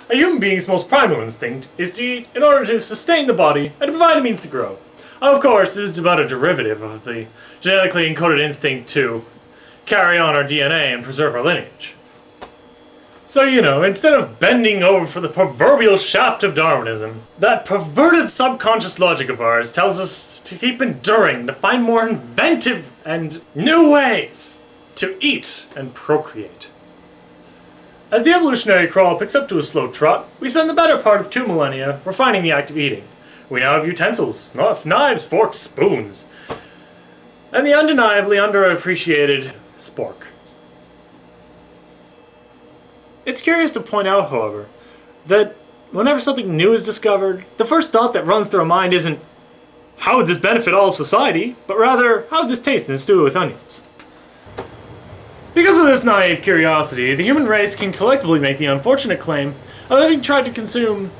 A human being's most primal instinct is to eat in order to sustain the body and to provide a means to grow. Of course, this is about a derivative of the genetically encoded instinct to carry on our DNA and preserve our lineage. So, instead of bending over for the proverbial shaft of Darwinism, that perverted subconscious logic of ours tells us to keep enduring, to find more inventive and new ways to eat and procreate. As the evolutionary crawl picks up to a slow trot, we spend the better part of 2 millennia refining the act of eating. We now have utensils, knives, forks, spoons, and the undeniably underappreciated spork. It's curious to point out, however, that whenever something new is discovered, the first thought that runs through our mind isn't, how would this benefit all society, but rather, how would this taste in a stew with onions? Because of this naive curiosity, the human race can collectively make the unfortunate claim of having tried to consume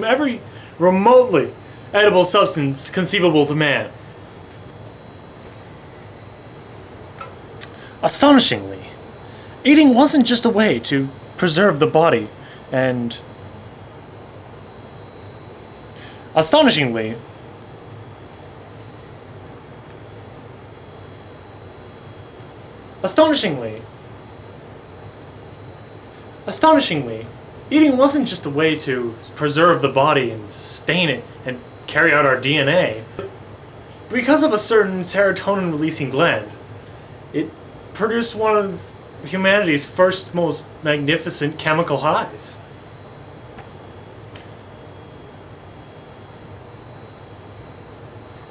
every remotely edible substance conceivable to man. Astonishingly, eating wasn't just a way to preserve the body and Astonishingly, eating wasn't just a way to preserve the body and sustain it and carry out our DNA. Because of a certain serotonin-releasing gland, it produced one of humanity's first most magnificent chemical highs.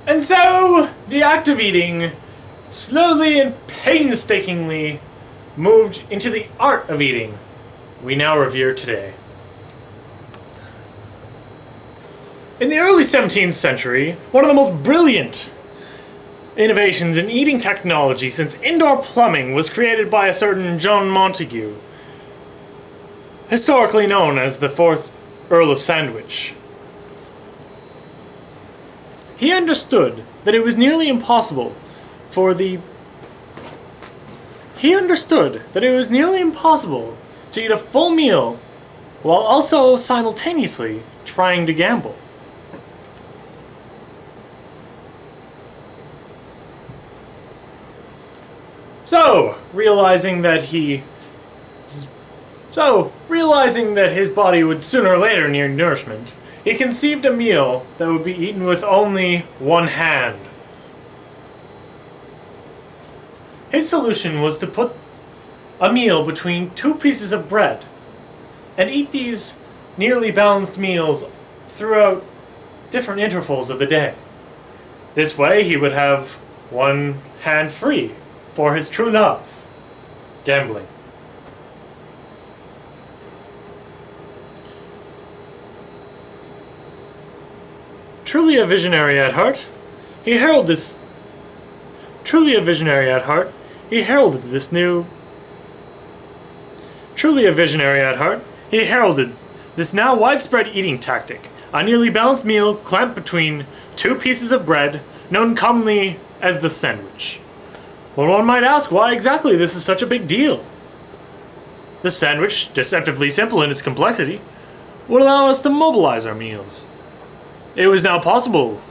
And so, the act of eating slowly and painstakingly moved into the art of eating we now revere today. In the early 17th century, one of the most brilliant innovations in eating technology since indoor plumbing was created by a certain John Montagu, historically known as the 4th Earl of Sandwich. He understood that it was nearly impossible to eat a full meal while also simultaneously trying to gamble. So, realizing that his body would sooner or later need nourishment, he conceived a meal that would be eaten with only one hand. His solution was to put a meal between 2 pieces of bread and eat these nearly balanced meals throughout different intervals of the day. This way he would have one hand free for his true love, gambling. Truly a visionary at heart, he heralded this now widespread eating tactic, a nearly balanced meal clamped between 2 pieces of bread, known commonly as the sandwich. Well, one might ask why exactly this is such a big deal. The sandwich, deceptively simple in its complexity, would allow us to mobilize our meals. It was now possible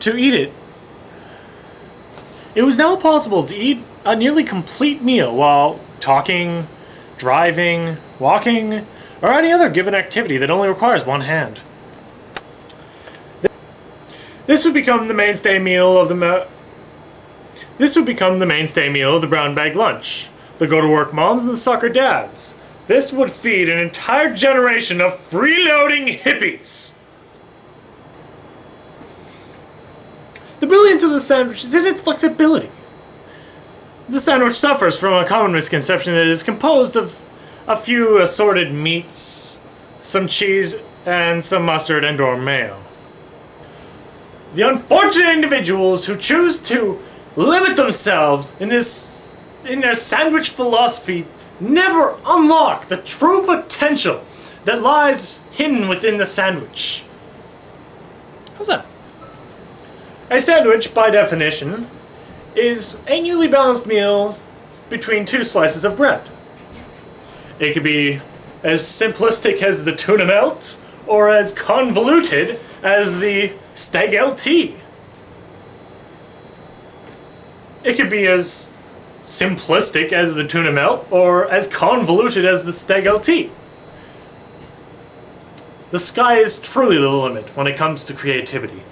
to eat a nearly complete meal while talking, driving, walking, or any other given activity that only requires one hand. This would become the mainstay meal of the brown bag lunch, the go-to-work moms and the soccer dads. This would feed an entire generation of freeloading hippies. The brilliance of the sandwich is in its flexibility. The sandwich suffers from a common misconception that it is composed of a few assorted meats, some cheese, and some mustard and/or mayo. The unfortunate individuals who choose to limit themselves in their sandwich philosophy never unlock the true potential that lies hidden within the sandwich. How's that? A sandwich, by definition, is a newly balanced meal between two slices of bread. It could be as simplistic as the tuna melt, or as convoluted as the steak LT. It could be as simplistic as the tuna melt, or as convoluted as the steak LT. The sky is truly the limit when it comes to creativity.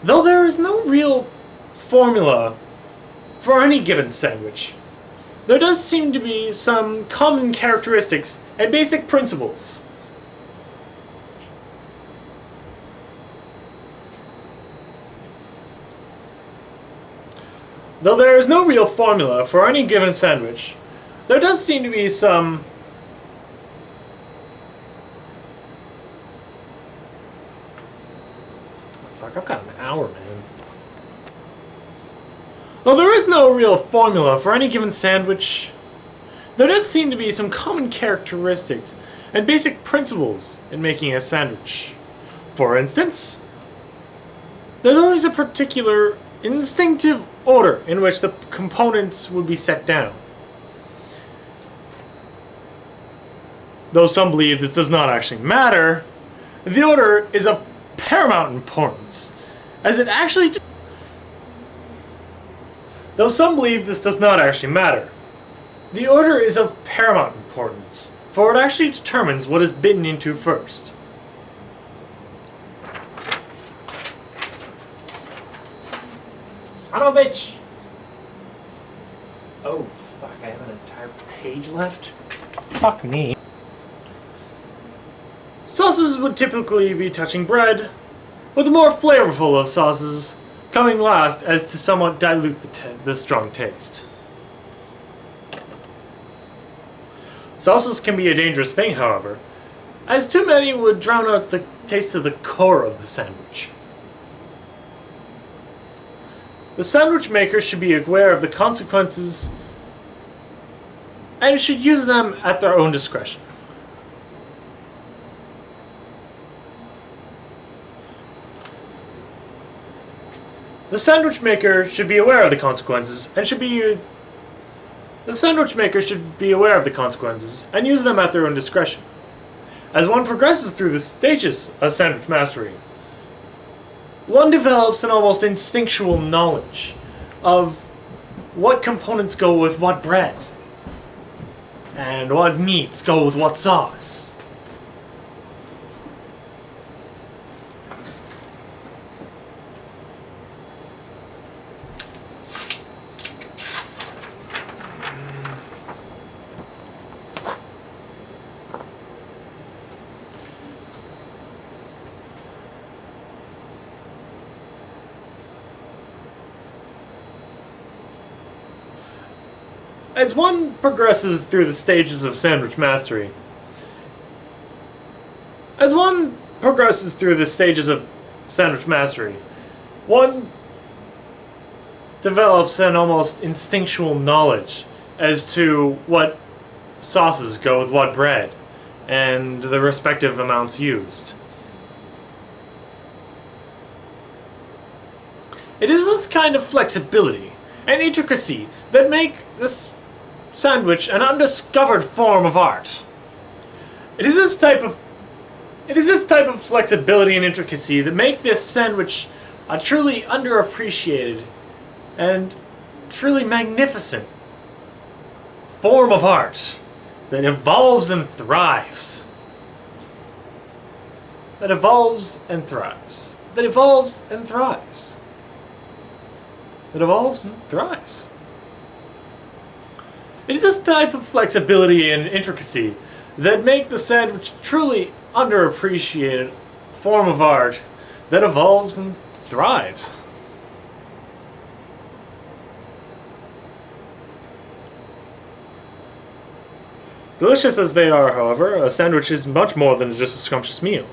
Though there is no real formula for any given sandwich, there does seem to be some common characteristics and basic principles. Though there is no real formula for any given sandwich, there does seem to be some fuck, I've got an hour, man. Though there is no real formula for any given sandwich, there does seem to be some common characteristics and basic principles in making a sandwich. For instance, there's always a particular instinctive order in which the components would be set down. Though some believe this does not actually matter, the order is of paramount importance, as it actually... Though some believe this does not actually matter, the order is of paramount importance, for it actually determines what is bitten into first. Son of a bitch! Oh, fuck, I have an entire page left? Fuck me. Sauces would typically be touching bread, with the more flavorful of sauces coming last as to somewhat dilute the strong taste. Sauces can be a dangerous thing, however, as too many would drown out the taste of the core of the sandwich. The sandwich maker should be aware of the consequences and should use them at their own discretion. The sandwich maker should be aware of the consequences and The sandwich maker should be aware of the consequences and use them at their own discretion. As one progresses through the stages of sandwich mastery, one develops an almost instinctual knowledge of what components go with what bread, and what meats go with what sauce. As one progresses through the stages of sandwich mastery, one develops an almost instinctual knowledge as to what sauces go with what bread, and the respective amounts used. It is this kind of flexibility and intricacy that make this sandwich an undiscovered form of art. It is this type of flexibility and intricacy that make this sandwich a truly underappreciated and truly magnificent form of art that evolves and thrives. That evolves and thrives. That evolves and thrives. That evolves and thrives. It is this type of flexibility and intricacy that make the sandwich truly underappreciated form of art that evolves and thrives. Delicious as they are, however, a sandwich is much more than just a scrumptious meal.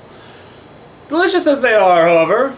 Delicious as they are, however,